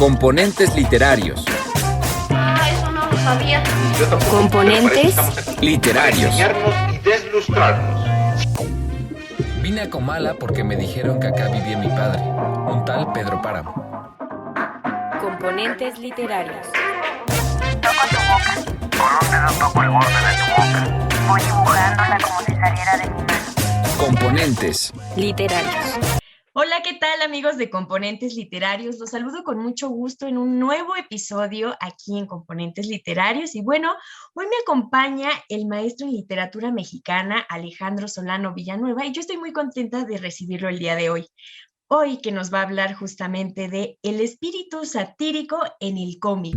Componentes literarios. Eso no lo sabía. Componentes Literarios. Enseñarnos y deslustrarnos. Vine a Comala porque me dijeron que acá vivía mi padre, un tal Pedro Páramo. Componentes literarios. Toco tu boca. ¿Por dónde no toco el borde de tu boca? Voy dibujándola como si saliera de mi mano. Componentes Literarios. Hola, ¿qué tal amigos de Componentes Literarios? Los saludo con mucho gusto en un nuevo episodio aquí en Componentes Literarios. Y bueno, hoy me acompaña el maestro en literatura mexicana Alejandro Solano Villanueva y yo estoy muy contenta de recibirlo el día de hoy. Hoy que nos va a hablar justamente de el espíritu satírico en el cómic.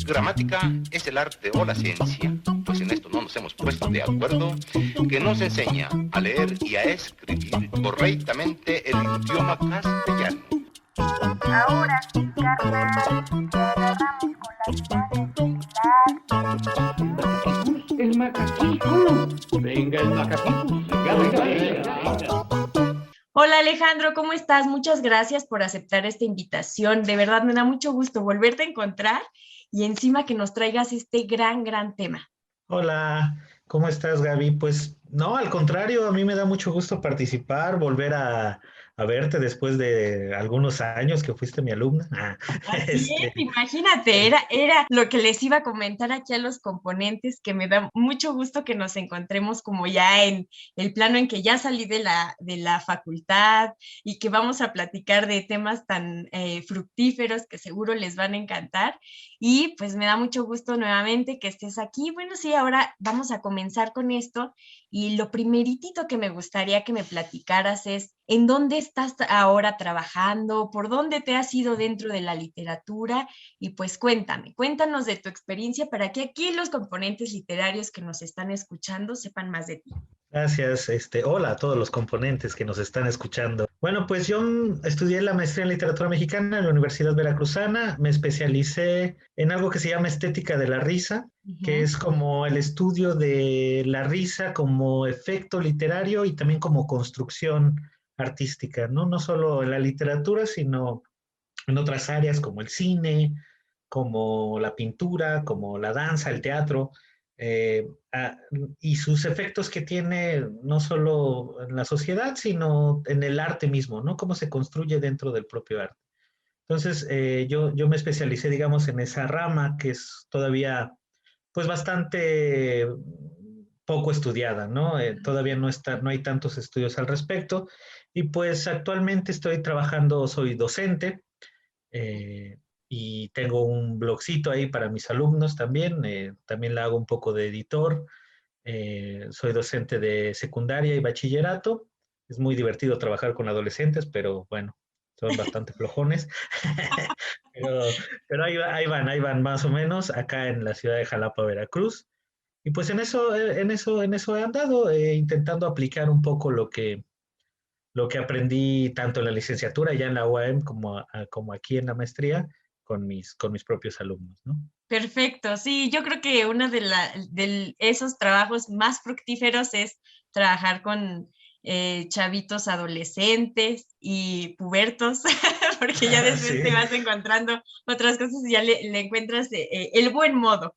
Gramática es el arte o la ciencia, pues en esto no nos hemos puesto de acuerdo, que nos enseña a leer y a escribir correctamente el idioma castellano. Ahora sí, carnal, te agarramos con las ganas de El macaquito. Venga, el macaquito. Venga. Hola Alejandro, ¿cómo estás? Muchas gracias por aceptar esta invitación. De verdad me da mucho gusto volverte a encontrar y encima que nos traigas este gran tema. Hola, ¿cómo estás, Gaby? Pues no, al contrario, a mí me da mucho gusto participar, volver a verte después de algunos años que fuiste mi alumna. Así es, imagínate, era lo que les iba a comentar aquí a los componentes, que me da mucho gusto que nos encontremos como ya en el plano en que ya salí de la facultad y que vamos a platicar de temas tan fructíferos que seguro les van a encantar. Y pues me da mucho gusto nuevamente que estés aquí. Bueno, sí, ahora vamos a comenzar con esto y lo primeritito que me gustaría que me platicaras es ¿en dónde estás ahora trabajando? ¿Por dónde te has ido dentro de la literatura? Y pues cuéntanos de tu experiencia para que aquí los componentes literarios que nos están escuchando sepan más de ti. Gracias, hola a todos los componentes que nos están escuchando. Bueno, pues yo estudié la maestría en literatura mexicana en la Universidad Veracruzana, me especialicé en algo que se llama estética de la risa, que es como el estudio de la risa como efecto literario y también como construcción artística, ¿no? No solo en la literatura, sino en otras áreas como el cine, como la pintura, como la danza, el teatro, eh, ah, y sus efectos que tiene no solo en la sociedad, sino en el arte mismo, ¿no? Cómo se construye dentro del propio arte. Entonces, yo me especialicé, digamos, en esa rama que es todavía, pues, bastante poco estudiada, ¿no? Todavía no hay tantos estudios al respecto. Y pues actualmente estoy trabajando, soy docente, eh, y tengo un blogcito ahí para mis alumnos también. También le hago un poco de editor. Soy docente de secundaria y bachillerato. Es muy divertido trabajar con adolescentes, pero bueno, son bastante flojones. pero pero ahí van más o menos acá en la ciudad de Jalapa, Veracruz. Y pues en eso he andado, intentando aplicar un poco lo que aprendí tanto en la licenciatura ya en la UAM como aquí en la maestría con mis propios alumnos, ¿no? Perfecto, sí, yo creo que uno de esos trabajos más fructíferos es trabajar con chavitos adolescentes y pubertos, porque ya después te Sí. vas encontrando otras cosas y ya le encuentras el buen modo.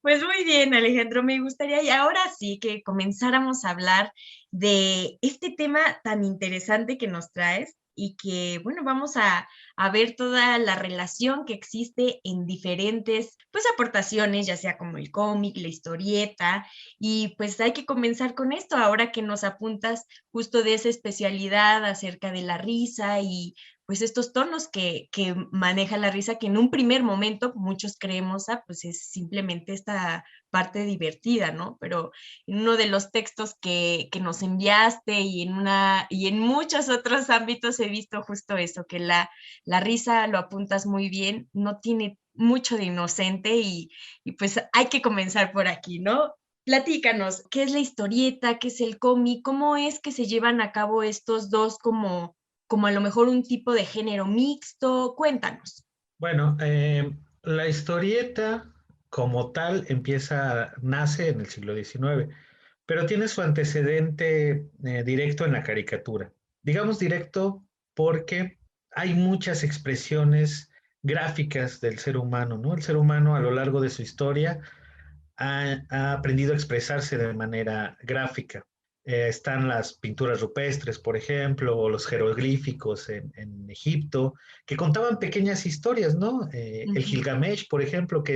Pues muy bien, Alejandro, me gustaría y ahora sí que comenzáramos a hablar de este tema tan interesante que nos traes y que, bueno, vamos a ver toda la relación que existe en diferentes, pues, aportaciones, ya sea como el cómic, la historieta, y pues hay que comenzar con esto, ahora que nos apuntas justo de esa especialidad acerca de la risa y pues estos tonos que maneja la risa, que en un primer momento muchos creemos, pues es simplemente esta parte divertida, ¿no? Pero en uno de los textos que nos enviaste y en muchos otros ámbitos he visto justo eso, que la risa, lo apuntas muy bien, no tiene mucho de inocente y pues hay que comenzar por aquí, ¿no? Platícanos, ¿qué es la historieta? ¿Qué es el cómic? ¿Cómo es que se llevan a cabo estos dos como a lo mejor un tipo de género mixto? Cuéntanos. Bueno, la historieta como tal nace en el siglo XIX, pero tiene su antecedente directo en la caricatura. Digamos directo porque hay muchas expresiones gráficas del ser humano, ¿no? El ser humano a lo largo de su historia ha aprendido a expresarse de manera gráfica. Están las pinturas rupestres, por ejemplo, o los jeroglíficos en Egipto, que contaban pequeñas historias, ¿no? El Gilgamesh, por ejemplo, que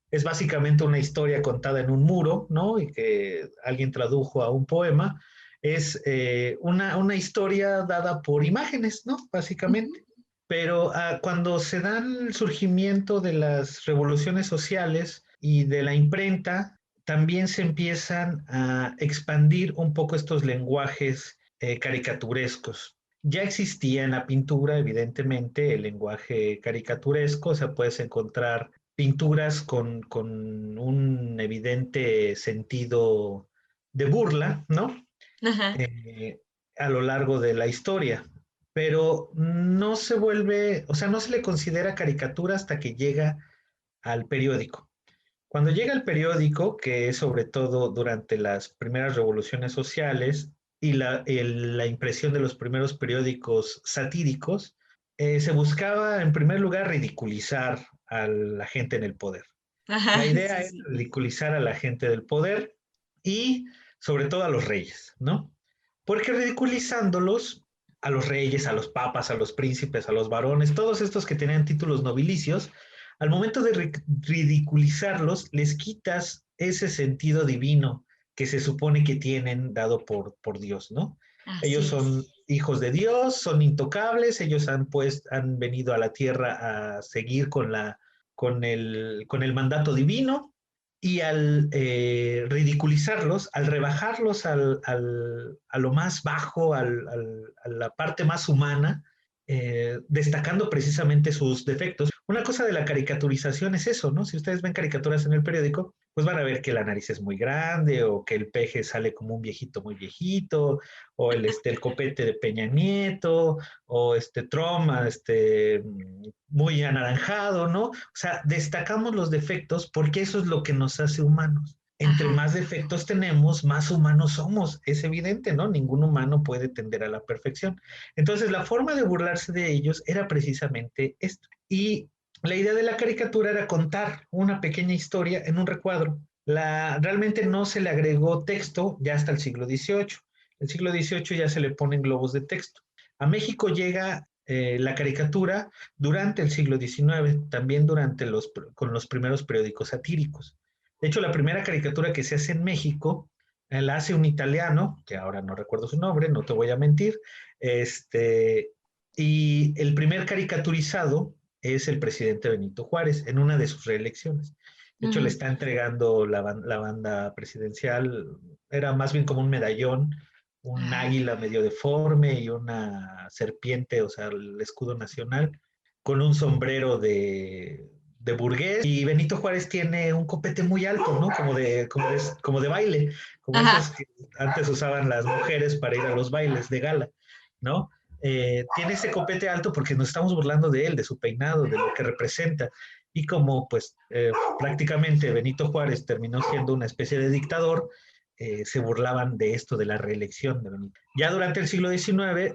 es básicamente una historia contada en un muro, ¿no? Y que alguien tradujo a un poema. Es una historia dada por imágenes, ¿no? Básicamente. Pero cuando se da el surgimiento de las revoluciones sociales y de la imprenta, también se empiezan a expandir un poco estos lenguajes caricaturescos. Ya existía en la pintura, evidentemente, el lenguaje caricaturesco, o sea, puedes encontrar pinturas con un evidente sentido de burla, ¿no? A lo largo de la historia, pero no se vuelve, o sea, no se le considera caricatura hasta que llega al periódico. Cuando llega el periódico, que es sobre todo durante las primeras revoluciones sociales y la impresión de los primeros periódicos satíricos, se buscaba en primer lugar ridiculizar a la gente en el poder. La idea es ridiculizar a la gente del poder y sobre todo a los reyes, ¿no? Porque ridiculizándolos, a los reyes, a los papas, a los príncipes, a los varones, todos estos que tenían títulos nobilicios, al momento de ridiculizarlos, les quitas ese sentido divino que se supone que tienen dado por Dios, ¿no? Ellos son hijos de Dios, son intocables, ellos han venido a la tierra a seguir con el mandato divino, y al ridiculizarlos, al rebajarlos a lo más bajo, a la parte más humana, destacando precisamente sus defectos. Una cosa de la caricaturización es eso, ¿no? Si ustedes ven caricaturas en el periódico, pues van a ver que la nariz es muy grande, o que el peje sale como un viejito muy viejito, o el copete de Peña Nieto, o Trump, muy anaranjado, ¿no? O sea, destacamos los defectos porque eso es lo que nos hace humanos. Entre más defectos tenemos, más humanos somos. Es evidente, ¿no? Ningún humano puede tender a la perfección. Entonces, la forma de burlarse de ellos era precisamente esto. Y la idea de la caricatura era contar una pequeña historia en un recuadro. Realmente no se le agregó texto ya hasta el siglo XVIII. El siglo XVIII ya se le ponen globos de texto. A México llega la caricatura durante el siglo XIX, también con los primeros periódicos satíricos. De hecho, la primera caricatura que se hace en México la hace un italiano, que ahora no recuerdo su nombre, no te voy a mentir, y el primer caricaturizado es el presidente Benito Juárez en una de sus reelecciones. De hecho, le está entregando la banda presidencial, era más bien como un medallón, un águila medio deforme y una serpiente, o sea, el escudo nacional, con un sombrero de burgués, y Benito Juárez tiene un copete muy alto, ¿no? Como de baile, como esos que antes usaban las mujeres para ir a los bailes de gala, ¿no? Tiene ese copete alto porque nos estamos burlando de él, de su peinado, de lo que representa. Y como pues prácticamente Benito Juárez terminó siendo una especie de dictador, se burlaban de esto, de la reelección de Benito. Ya durante el siglo XIX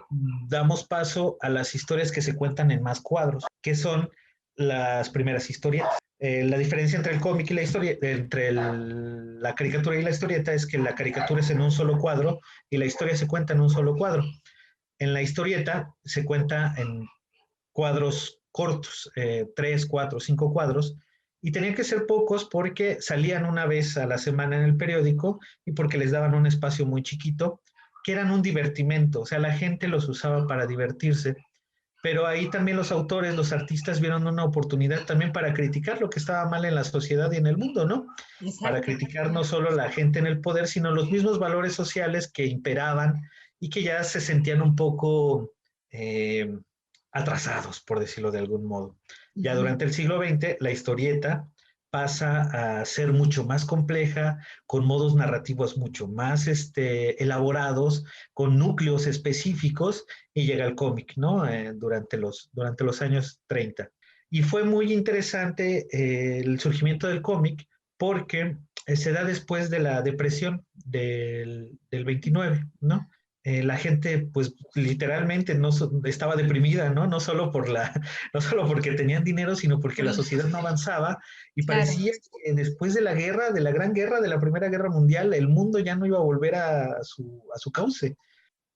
damos paso a las historias que se cuentan en más cuadros, que son las primeras historietas. La diferencia entre el cómic y la historia, entre la caricatura y la historieta, es que la caricatura es en un solo cuadro y la historia se cuenta en un solo cuadro. En la historieta se cuenta en cuadros cortos, 3, 4, 5 cuadros, y tenían que ser pocos porque salían una vez a la semana en el periódico y porque les daban un espacio muy chiquito, que eran un divertimento, o sea, la gente los usaba para divertirse, pero ahí también los autores, los artistas vieron una oportunidad también para criticar lo que estaba mal en la sociedad y en el mundo, ¿no? Exacto. Para criticar no solo la gente en el poder, sino los mismos valores sociales que imperaban y que ya se sentían un poco atrasados, por decirlo de algún modo. Ya durante el siglo XX, la historieta pasa a ser mucho más compleja, con modos narrativos mucho más elaborados, con núcleos específicos, y llega el cómic, ¿no? Durante los años 30. Y fue muy interesante el surgimiento del cómic, porque se da después de la depresión del 29, ¿no? La gente, pues, literalmente estaba deprimida, ¿no? No solo porque tenían dinero, sino porque la Sí, sociedad no avanzaba y claro. parecía que después de la guerra, de la Gran Guerra, de la Primera Guerra Mundial, el mundo ya no iba a volver a su cauce.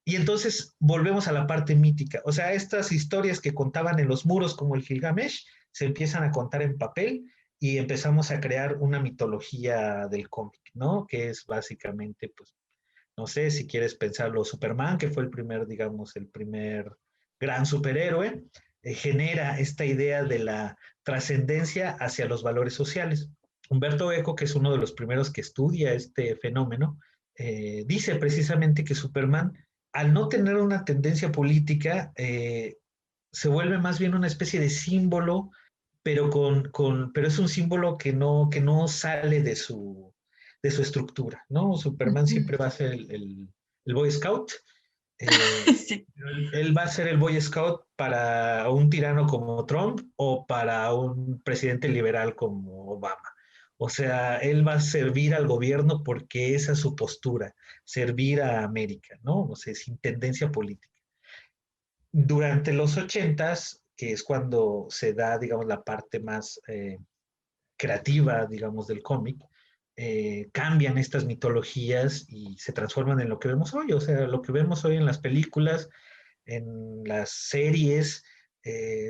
Y entonces volvemos a la parte mítica. O sea, estas historias que contaban en los muros como el Gilgamesh se empiezan a contar en papel y empezamos a crear una mitología del cómic, ¿no? Que es básicamente, pues, no sé si quieres pensarlo, Superman, que fue el primer, digamos, el primer gran superhéroe, genera esta idea de la trascendencia hacia los valores sociales. Humberto Eco, que es uno de los primeros que estudia este fenómeno, dice precisamente que Superman, al no tener una tendencia política, se vuelve más bien una especie de símbolo, pero, pero es un símbolo que no sale de su estructura, ¿no? Superman Ujú. siempre va a ser el Boy Scout. eh, Sí. Él va a ser el Boy Scout para un tirano como Trump o para un presidente liberal como Obama. O sea, él va a servir al gobierno porque esa es su postura, servir a América, ¿no? O sea, sin tendencia política. Durante los 80s, que es cuando se da, digamos, la parte más creativa, digamos, del cómic, cambian estas mitologías y se transforman en lo que vemos hoy. O sea, lo que vemos hoy en las películas, en las series,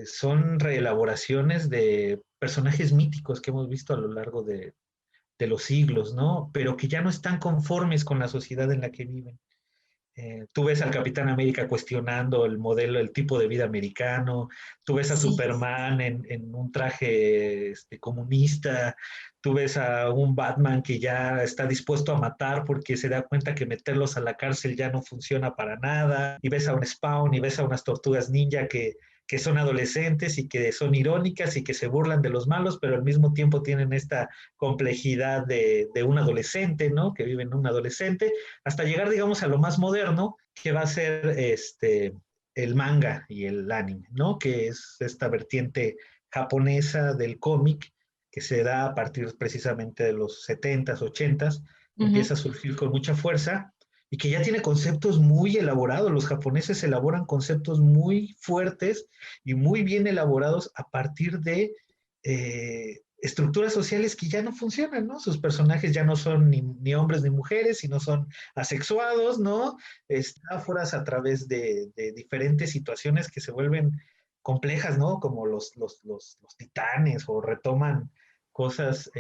son reelaboraciones de personajes míticos que hemos visto a lo largo de los siglos, ¿no? Pero que ya no están conformes con la sociedad en la que viven. Tú ves al Capitán América cuestionando el modelo, el tipo de vida americano, tú ves a Sí. Superman en un traje comunista, tú ves a un Batman que ya está dispuesto a matar porque se da cuenta que meterlos a la cárcel ya no funciona para nada, y ves a un Spawn y ves a unas tortugas ninja que son adolescentes y que son irónicas y que se burlan de los malos, pero al mismo tiempo tienen esta complejidad de un adolescente, ¿no? Que vive en un adolescente, hasta llegar, digamos, a lo más moderno, que va a ser el manga y el anime, ¿no? Que es esta vertiente japonesa del cómic que se da a partir precisamente de los 70s, 80s, Ujú. empieza a surgir con mucha fuerza y que ya tiene conceptos muy elaborados. Los japoneses elaboran conceptos muy fuertes y muy bien elaborados a partir de estructuras sociales que ya no funcionan, ¿no? Sus personajes ya no son ni hombres ni mujeres, sino son asexuados, ¿no? Metáforas a través de diferentes situaciones que se vuelven complejas, ¿no? Como los titanes o retoman cosas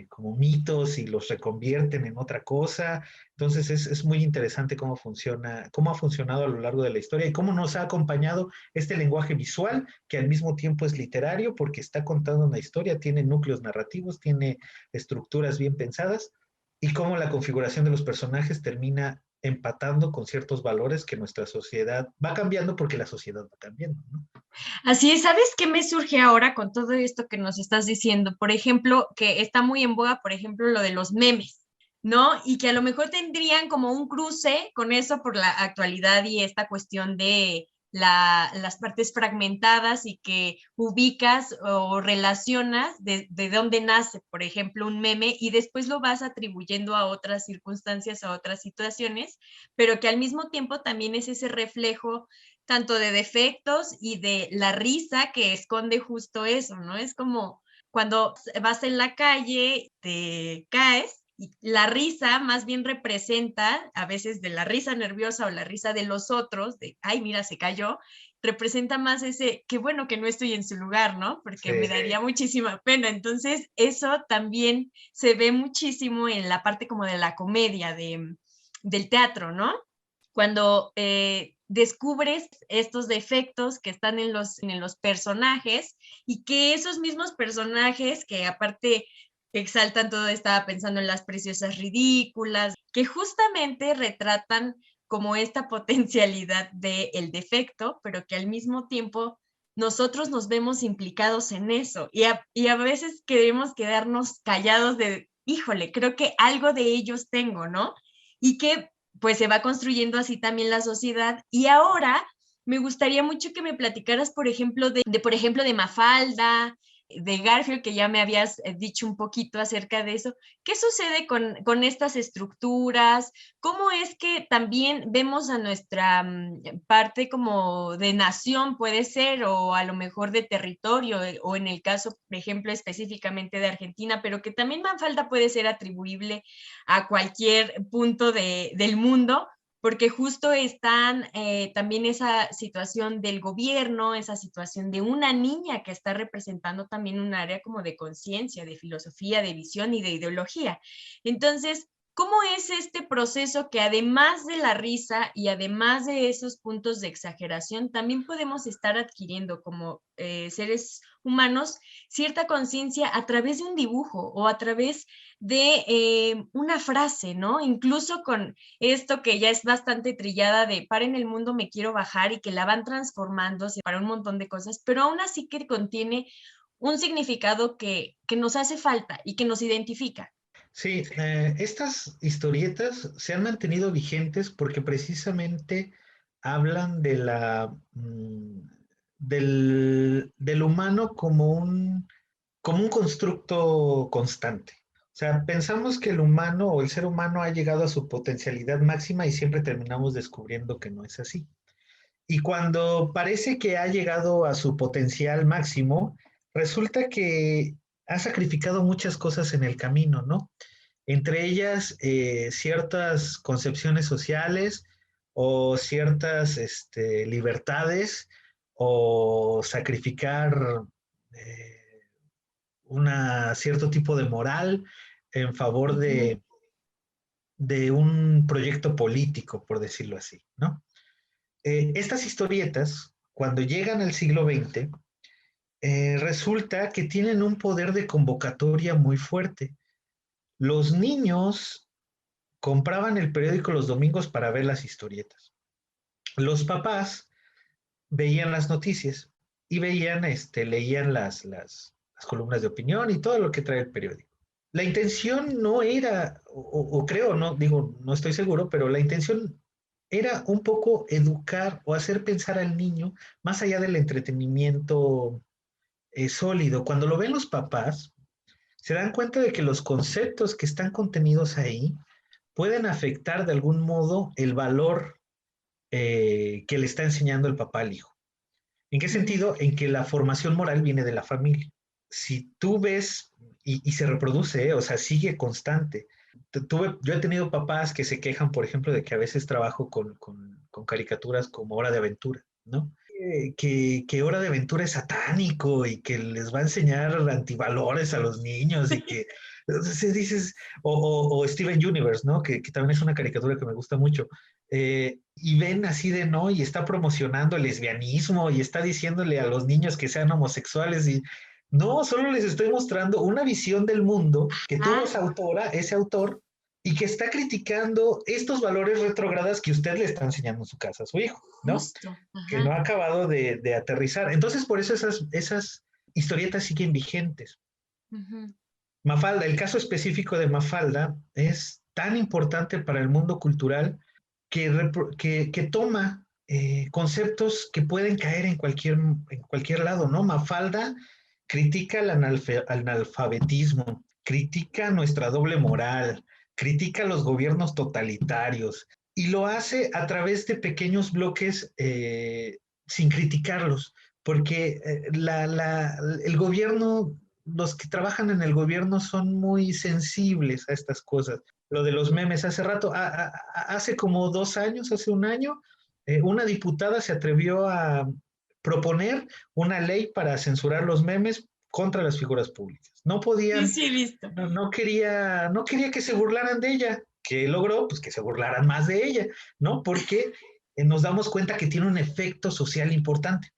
como mitos y los reconvierten en otra cosa. Entonces es muy interesante cómo funciona, cómo ha funcionado a lo largo de la historia y cómo nos ha acompañado este lenguaje visual que al mismo tiempo es literario porque está contando una historia, tiene núcleos narrativos, tiene estructuras bien pensadas y cómo la configuración de los personajes termina empatando con ciertos valores que nuestra sociedad va cambiando porque la sociedad va cambiando, ¿no? Así es, ¿sabes qué me surge ahora con todo esto que nos estás diciendo? Por ejemplo, que está muy en boga, por ejemplo, lo de los memes, ¿no? Y que a lo mejor tendrían como un cruce con eso por la actualidad y esta cuestión de las partes fragmentadas y que ubicas o relacionas de dónde nace, por ejemplo, un meme y después lo vas atribuyendo a otras circunstancias, a otras situaciones, pero que al mismo tiempo también es ese reflejo tanto de defectos y de la risa que esconde justo eso, ¿no? Es como cuando vas en la calle, te caes y la risa más bien representa, a veces de la risa nerviosa o la risa de los otros, de, ay, mira, se cayó, representa más ese, qué bueno que no estoy en su lugar, ¿no? Porque me Sí. daría muchísima pena. Entonces, eso también se ve muchísimo en la parte como de la comedia, del teatro, ¿no? Cuando descubres estos defectos que están en los personajes y que esos mismos personajes que aparte exaltan todo, estaba pensando en las preciosas ridículas, que justamente retratan como esta potencialidad del defecto, pero que al mismo tiempo nosotros nos vemos implicados en eso y a veces queremos quedarnos callados de, híjole, creo que algo de ellos tengo, ¿no? Y que pues se va construyendo así también la sociedad. Y ahora me gustaría mucho que me platicaras, por ejemplo, por ejemplo, de Mafalda, de Garfield, que ya me habías dicho un poquito acerca de eso. ¿Qué sucede con estas estructuras? ¿Cómo es que también vemos a nuestra parte como de nación, puede ser, o a lo mejor de territorio, o en el caso, por ejemplo, específicamente de Argentina, pero que también Mafalda puede ser atribuible a cualquier punto del mundo? Porque justo están también esa situación del gobierno, esa situación de una niña que está representando también un área como de conciencia, de filosofía, de visión y de ideología. Entonces, ¿cómo es este proceso que además de la risa y además de esos puntos de exageración, también podemos estar adquiriendo como seres humanos cierta conciencia a través de un dibujo o a través de una frase, ¿no? Incluso con esto que ya es bastante trillada de para en el mundo me quiero bajar, y que la van transformándose para un montón de cosas, pero aún así que contiene un significado que nos hace falta y que nos identifica. Sí, estas historietas se han mantenido vigentes porque precisamente hablan de del humano como un constructo constante. O sea, pensamos que el humano o el ser humano ha llegado a su potencialidad máxima y siempre terminamos descubriendo que no es así. Y cuando parece que ha llegado a su potencial máximo, resulta que ha sacrificado muchas cosas en el camino, ¿no? Entre ellas, ciertas concepciones sociales o ciertas libertades, o sacrificar cierto tipo de moral en favor de un proyecto político, por decirlo así, ¿no? Estas historietas, cuando llegan al siglo XX, resulta que tienen un poder de convocatoria muy fuerte. Los niños compraban el periódico los domingos para ver las historietas. Los papás veían las noticias y leían las columnas de opinión y todo lo que trae el periódico. La intención no era, o creo, no digo, no estoy seguro, pero la intención era un poco educar o hacer pensar al niño más allá del entretenimiento sólido. Cuando lo ven los papás, se dan cuenta de que los conceptos que están contenidos ahí pueden afectar de algún modo el valor que le está enseñando el papá al hijo. ¿En qué sentido? En que la formación moral viene de la familia. Si tú ves, y se reproduce, o sea, sigue constante. Yo he tenido papás que se quejan, por ejemplo, de que a veces trabajo con caricaturas como Hora de Aventura, ¿no? Que Hora de Aventura es satánico y que les va a enseñar antivalores a los niños y que entonces dices, o Steven Universe, ¿no? Que también es una caricatura que me gusta mucho. Y ven así de no, y está promocionando el lesbianismo y está diciéndole a los niños que sean homosexuales y no, solo les estoy mostrando una visión del mundo que tuvo ese autor, y que está criticando estos valores retrógradas que usted le está enseñando en su casa a su hijo, ¿no? Justo. Que no ha acabado de aterrizar. Entonces, por eso esas historietas siguen vigentes. Mafalda, el caso específico de Mafalda es tan importante para el mundo cultural que toma conceptos que pueden caer en cualquier lado, ¿no? Mafalda critica el analfabetismo, critica nuestra doble moral, critica los gobiernos totalitarios, y lo hace a través de pequeños bloques sin criticarlos, porque el gobierno, los que trabajan en el gobierno son muy sensibles a estas cosas. Lo de los memes, hace rato, hace como 2 años, hace un año, una diputada se atrevió a proponer una ley para censurar los memes contra las figuras públicas. No podían, sí, listo. No quería que se burlaran de ella. ¿Qué logró? Pues que se burlaran más de ella, ¿no? Porque nos damos cuenta que tiene un efecto social importante.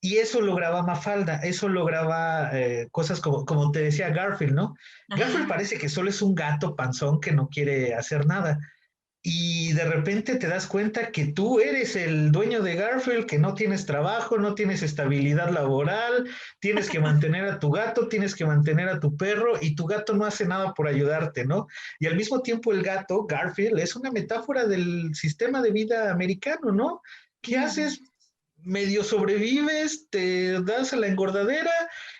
Y eso lograba Mafalda, eso lograba cosas como te decía Garfield, ¿no? Garfield parece que solo es un gato panzón que no quiere hacer nada. Y de repente te das cuenta que tú eres el dueño de Garfield, que no tienes trabajo, no tienes estabilidad laboral, tienes que mantener a tu gato, tienes que mantener a tu perro, y tu gato no hace nada por ayudarte, ¿no? Y al mismo tiempo el gato, Garfield, es una metáfora del sistema de vida americano, ¿no? ¿Qué haces? medio sobrevives, te das a la engordadera.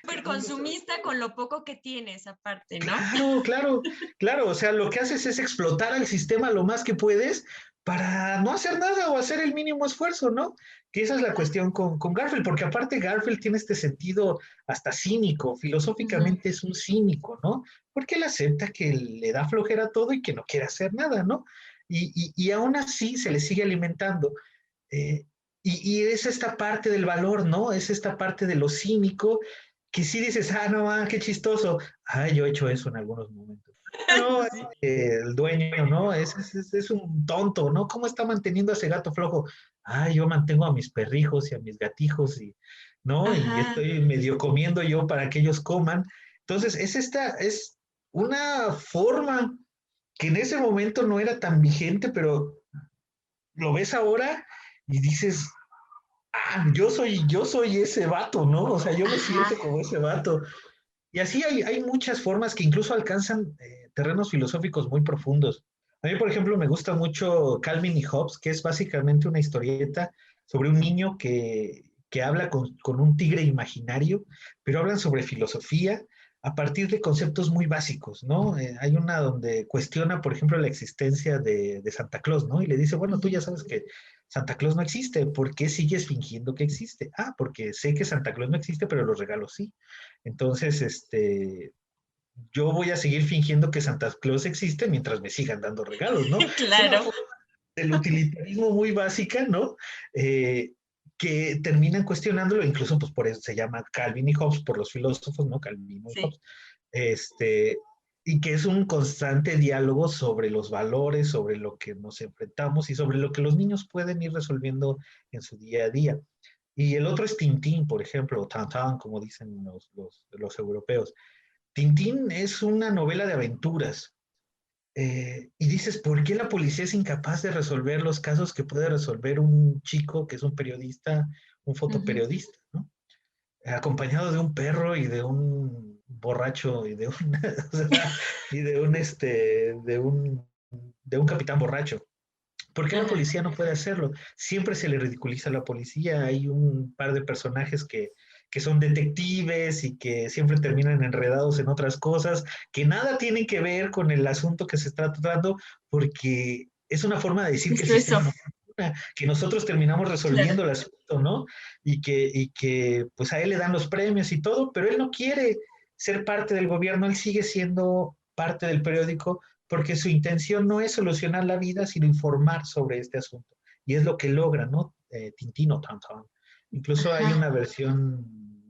Súper consumista con lo poco que tienes aparte, ¿no? Claro, o sea, lo que haces es explotar al sistema lo más que puedes para no hacer nada o hacer el mínimo esfuerzo, ¿no? Que esa es la cuestión con Garfield, porque aparte Garfield tiene este sentido hasta cínico, filosóficamente es un cínico, ¿no? Porque él acepta que le da flojera todo y que no quiere hacer nada, ¿no? Y aún así se le sigue alimentando. Eh, y es esta parte del valor, ¿no? Es esta parte de lo cínico que sí dices, no, qué chistoso. Yo he hecho eso en algunos momentos. No, Sí. el dueño, ¿no? Es un tonto, ¿no? ¿Cómo está manteniendo a ese gato flojo? Yo mantengo a mis perrijos y a mis gatijos, ¿no? Y Ajá. estoy medio comiendo yo para que ellos coman. Entonces, es una forma que en ese momento no era tan vigente, pero lo ves ahora y dices, yo soy ese vato, ¿no? O sea, yo me siento como ese vato. Y así hay muchas formas que incluso alcanzan terrenos filosóficos muy profundos. A mí, por ejemplo, me gusta mucho Calvin y Hobbes, que es básicamente una historieta sobre un niño que habla con un tigre imaginario, pero hablan sobre filosofía a partir de conceptos muy básicos, ¿no? Hay una donde cuestiona, por ejemplo, la existencia de Santa Claus, ¿no? Y le dice, bueno, tú ya sabes que Santa Claus no existe, ¿por qué sigues fingiendo que existe? Porque sé que Santa Claus no existe, pero los regalos sí. Entonces, yo voy a seguir fingiendo que Santa Claus existe mientras me sigan dando regalos, ¿no? Es una Claro. forma del utilitarismo muy básica, ¿no? Que terminan cuestionándolo, incluso pues por eso se llama Calvin y Hobbes, por los filósofos, ¿no? Calvino y Sí. Hobbes. Y que es un constante diálogo sobre los valores, sobre lo que nos enfrentamos y sobre lo que los niños pueden ir resolviendo en su día a día. Y el otro es Tintín, por ejemplo, o Tintin, como dicen los europeos. Tintín es una novela de aventuras. Y dices, ¿por qué la policía es incapaz de resolver los casos que puede resolver un chico que es un periodista, un fotoperiodista, ¿no? Acompañado de un perro y de un borracho y de un, o sea, y de un capitán borracho. ¿Por qué la policía no puede hacerlo? Siempre se le ridiculiza a la policía. Hay un par de personajes que son detectives y que siempre terminan enredados en otras cosas que nada tienen que ver con el asunto que se está tratando, porque es una forma de decir que el Justo eso. sistema no funciona, que nosotros terminamos resolviendo el asunto, ¿no? Y que pues a él le dan los premios y todo, pero él no quiere ser parte del gobierno, él sigue siendo parte del periódico porque su intención no es solucionar la vida, sino informar sobre este asunto. Y es lo que logra, ¿no? Tintín o Tintin. Incluso hay una versión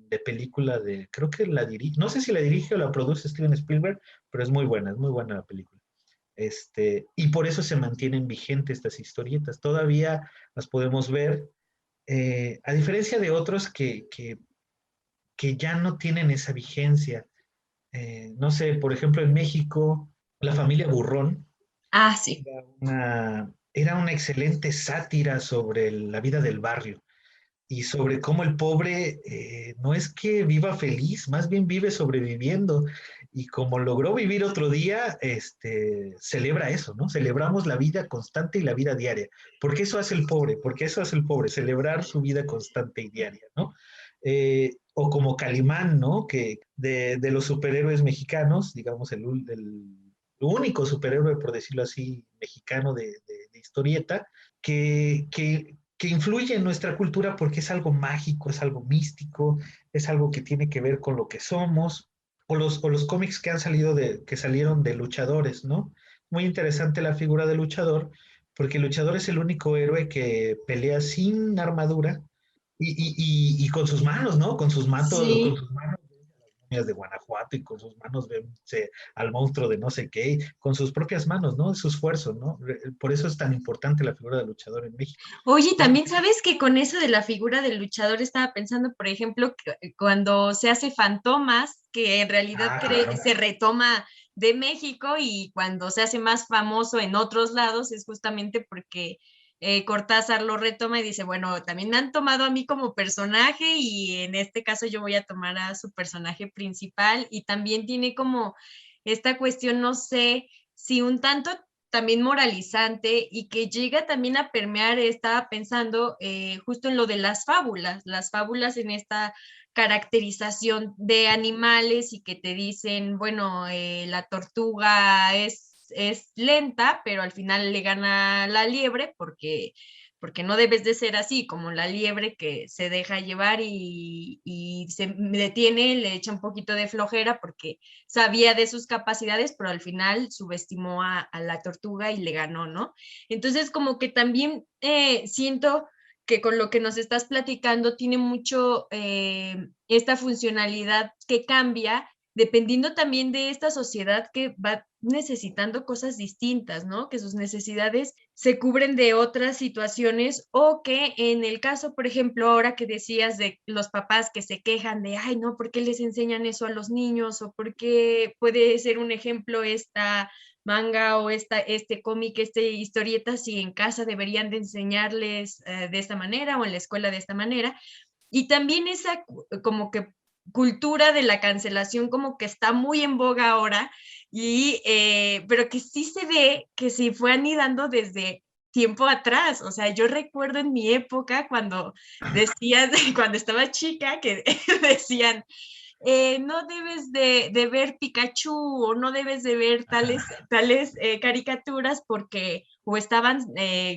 de película creo que la dirige, no sé si la dirige o la produce Steven Spielberg, pero es muy buena la película. Y por eso se mantienen vigentes estas historietas. Todavía las podemos ver, a diferencia de otros que ya no tienen esa vigencia. No sé, por ejemplo, en México, la familia Burrón Sí. era una excelente sátira sobre la vida del barrio y sobre cómo el pobre no es que viva feliz, más bien vive sobreviviendo. Y como logró vivir otro día, celebra eso, ¿no? Celebramos la vida constante y la vida diaria. Porque eso hace el pobre, porque eso hace el pobre, celebrar su vida constante y diaria, ¿no? O como Calimán, ¿no? Que de los superhéroes mexicanos, digamos, el único superhéroe, por decirlo así, mexicano de historieta, que influye en nuestra cultura porque es algo mágico, es algo místico, es algo que tiene que ver con lo que somos, o los cómics que que salieron de luchadores, ¿no? Muy interesante la figura del luchador, porque el luchador es el único héroe que pelea sin armadura y con sus manos, ¿no? Con sus manos, con Sí. sus manos de Guanajuato y con sus manos vence al monstruo de no sé qué, con sus propias manos, ¿no? Es su esfuerzo, ¿no? Por eso es tan importante la figura del luchador en México. Oye, también sabes que con eso de la figura del luchador estaba pensando, por ejemplo, que cuando se hace Fantomas, que en realidad Claro. se retoma de México y cuando se hace más famoso en otros lados es justamente porque Cortázar lo retoma y dice, bueno, también me han tomado a mí como personaje y en este caso yo voy a tomar a su personaje principal y también tiene como esta cuestión, no sé, si un tanto también moralizante y que llega también a permear, estaba pensando justo en lo de las fábulas en esta caracterización de animales y que te dicen, bueno, la tortuga es lenta, pero al final le gana la liebre porque no debes de ser así, como la liebre que se deja llevar y se detiene, le echa un poquito de flojera porque sabía de sus capacidades, pero al final subestimó a la tortuga y le ganó, ¿no? Entonces, como que también siento que con lo que nos estás platicando tiene mucho esta funcionalidad que cambia dependiendo también de esta sociedad que va necesitando cosas distintas, ¿no? Que sus necesidades se cubren de otras situaciones o que en el caso, por ejemplo, ahora que decías de los papás que se quejan de, ay, no, ¿por qué les enseñan eso a los niños? O por qué puede ser un ejemplo esta manga o este cómic, esta historieta, si en casa deberían de enseñarles de esta manera o en la escuela de esta manera. Y también esa como que cultura de la cancelación como que está muy en boga ahora, pero que sí se ve que se fue anidando desde tiempo atrás. O sea, yo recuerdo en mi época cuando decían, cuando estaba chica, que decían, no debes de ver Pikachu o no debes de ver tales caricaturas porque o estaban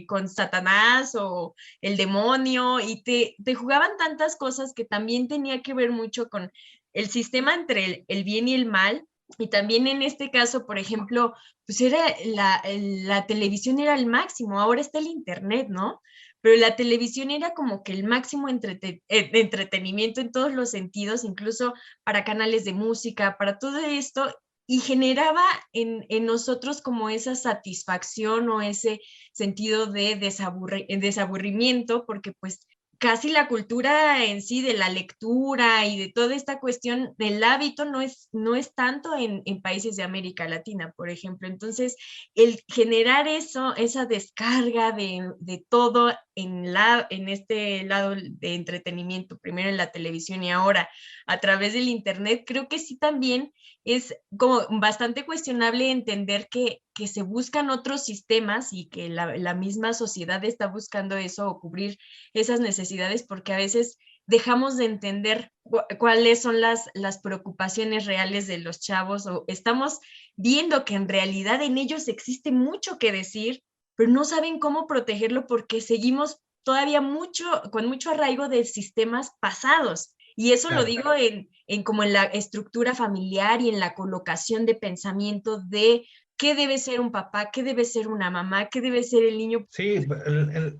con Satanás o el demonio y te jugaban tantas cosas que también tenía que ver mucho con el sistema entre el bien y el mal. Y también en este caso, por ejemplo, pues era la televisión era el máximo, ahora está el internet, ¿no? Pero la televisión era como que el máximo entretenimiento en todos los sentidos, incluso para canales de música, para todo esto, y generaba en nosotros como esa satisfacción o ese sentido de desaburrimiento, porque pues casi la cultura en sí de la lectura y de toda esta cuestión del hábito no es tanto en países de América Latina, por ejemplo. Entonces, el generar esa descarga de todo en este lado de entretenimiento, primero en la televisión y ahora a través del internet, creo que sí también es como bastante cuestionable entender que se buscan otros sistemas y que la misma sociedad está buscando eso o cubrir esas necesidades, porque a veces dejamos de entender cuáles son las preocupaciones reales de los chavos o estamos viendo que en realidad en ellos existe mucho que decir, pero no saben cómo protegerlo porque seguimos todavía con mucho arraigo de sistemas pasados. Y eso lo digo como en la estructura familiar y en la colocación de pensamiento de qué debe ser un papá, qué debe ser una mamá, qué debe ser el niño. Sí,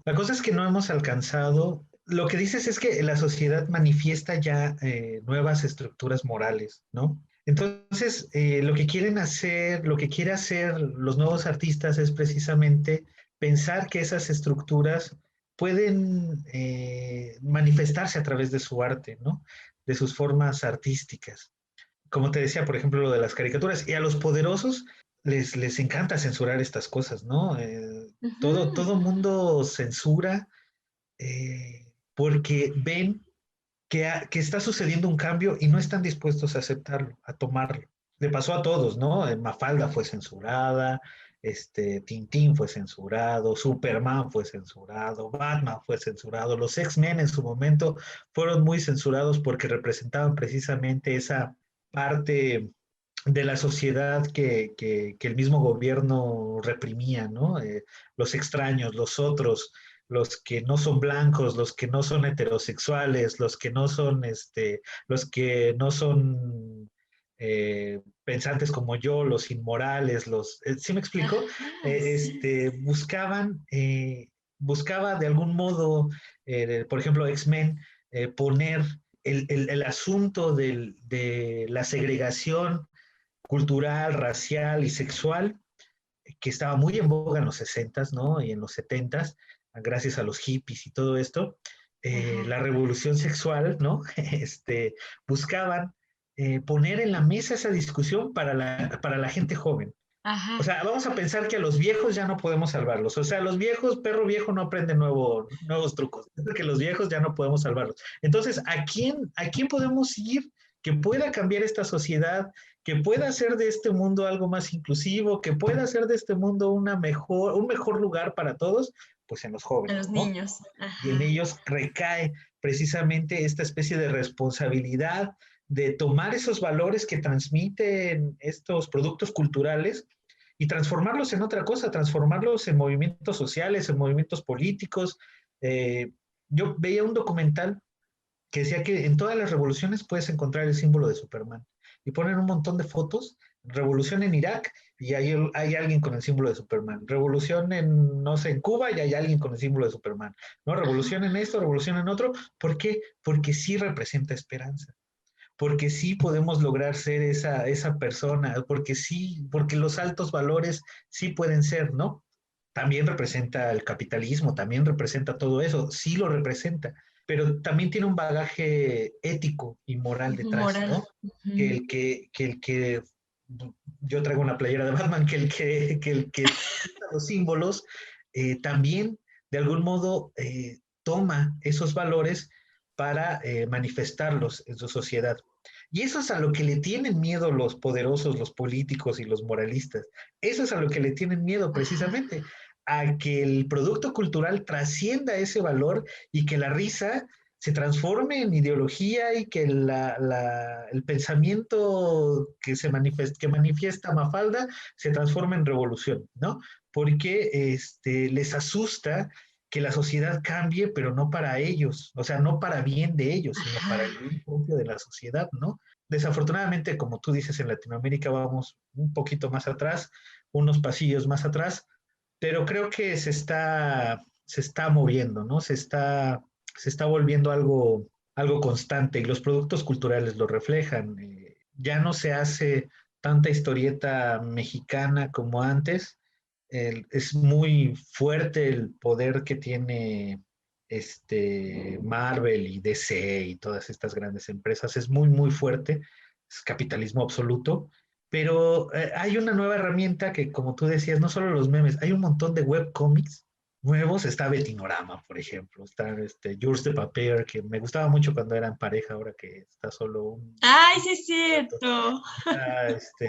la cosa es que no hemos alcanzado. Lo que dices es que la sociedad manifiesta ya nuevas estructuras morales, ¿no? Entonces, lo que quieren hacer, lo que quieren hacer los nuevos artistas es precisamente pensar que esas estructuras pueden manifestarse a través de su arte, ¿no? De sus formas artísticas. Como te decía, por ejemplo, lo de las caricaturas. Y a los poderosos les encanta censurar estas cosas, ¿no? Todo mundo censura porque ven que está sucediendo un cambio y no están dispuestos a aceptarlo, a tomarlo. Le pasó a todos, ¿no? Mafalda fue censurada, Tintín fue censurado, Superman fue censurado, Batman fue censurado, los X-Men en su momento fueron muy censurados porque representaban precisamente esa parte de la sociedad que el mismo gobierno reprimía, ¿no? Los extraños, los otros, los que no son blancos, los que no son heterosexuales, los que no son, pensantes como yo, los inmorales, ¿sí me explico? Buscaba de algún modo, por ejemplo, X-Men, poner el asunto de la segregación cultural, racial y sexual, que estaba muy en boga en los 60s, ¿no? Y en los 70s, gracias a los hippies y todo esto, la revolución sexual, ¿no? Buscaban poner en la mesa esa discusión para la gente joven. Ajá. O sea, vamos a pensar que a los viejos ya no podemos salvarlos. O sea, los viejos, perro viejo no aprende nuevos trucos. Que los viejos ya no podemos salvarlos. Entonces, ¿a quién podemos ir que pueda cambiar esta sociedad, que pueda hacer de este mundo algo más inclusivo, que pueda hacer de este mundo un mejor lugar para todos, pues en los A jóvenes, los ¿no? niños. Y en Ajá. ellos recae precisamente esta especie de responsabilidad de tomar esos valores que transmiten estos productos culturales y transformarlos en otra cosa, transformarlos en movimientos sociales, en movimientos políticos. Eh, yo veía un documental que decía que en todas las revoluciones puedes encontrar el símbolo de Superman. Y ponen un montón de fotos, revolución en Irak, y hay alguien con el símbolo de Superman. Revolución en, no sé, en Cuba, y hay alguien con el símbolo de Superman. ¿No? Revolución en esto, revolución en otro. ¿Por qué? Porque sí representa esperanza. Porque sí podemos lograr ser esa persona, porque los altos valores sí pueden ser, ¿no? También representa el capitalismo, también representa todo eso, sí lo representa, pero también tiene un bagaje ético y moral detrás, Moral. ¿no? Que yo traigo una playera de Batman, que los símbolos también de algún modo toma esos valores para manifestarlos en su sociedad. Y eso es a lo que le tienen miedo los poderosos, los políticos y los moralistas. Eso es a lo que le tienen miedo precisamente, a que el producto cultural trascienda ese valor y que la risa se transforme en ideología y que el pensamiento que manifiesta Mafalda se transforme en revolución, ¿no? Porque les asusta que la sociedad cambie, pero no para ellos, o sea, no para bien de ellos, sino para el bien propio de la sociedad, ¿no? Desafortunadamente, como tú dices, en Latinoamérica vamos un poquito más atrás, unos pasillos más atrás, pero creo que se está moviendo, ¿no? Se está volviendo algo constante y los productos culturales lo reflejan. Ya no se hace tanta historieta mexicana como antes. Es muy fuerte el poder que tiene Marvel y DC y todas estas grandes empresas. Es muy, muy fuerte. Es capitalismo absoluto. Pero hay una nueva herramienta que, como tú decías, no solo los memes, hay un montón de webcomics nuevos. Está Betinorama, por ejemplo. Está Jules de Papier, que me gustaba mucho cuando eran pareja, ahora que está solo un... ¡Ay, sí es cierto! Está,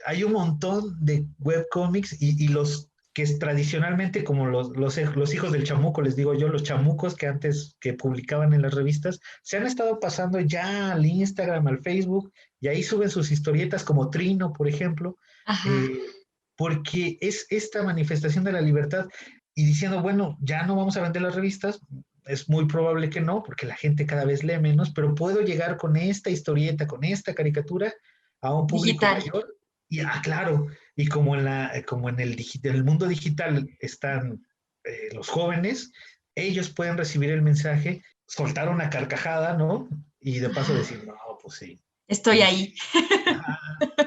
hay un montón de webcomics y los que es tradicionalmente como los hijos del chamuco, les digo yo, los chamucos que antes que publicaban en las revistas, se han estado pasando ya al Instagram, al Facebook, y ahí suben sus historietas como Trino, por ejemplo, porque es esta manifestación de la libertad y diciendo, bueno, ya no vamos a vender las revistas, es muy probable que no, porque la gente cada vez lee menos, pero puedo llegar con esta historieta, con esta caricatura a un público Digital. mayor. Y claro, y como en el mundo digital están los jóvenes, ellos pueden recibir el mensaje, soltar una carcajada, ¿no? Y de paso decir, no, pues sí. Estoy ahí.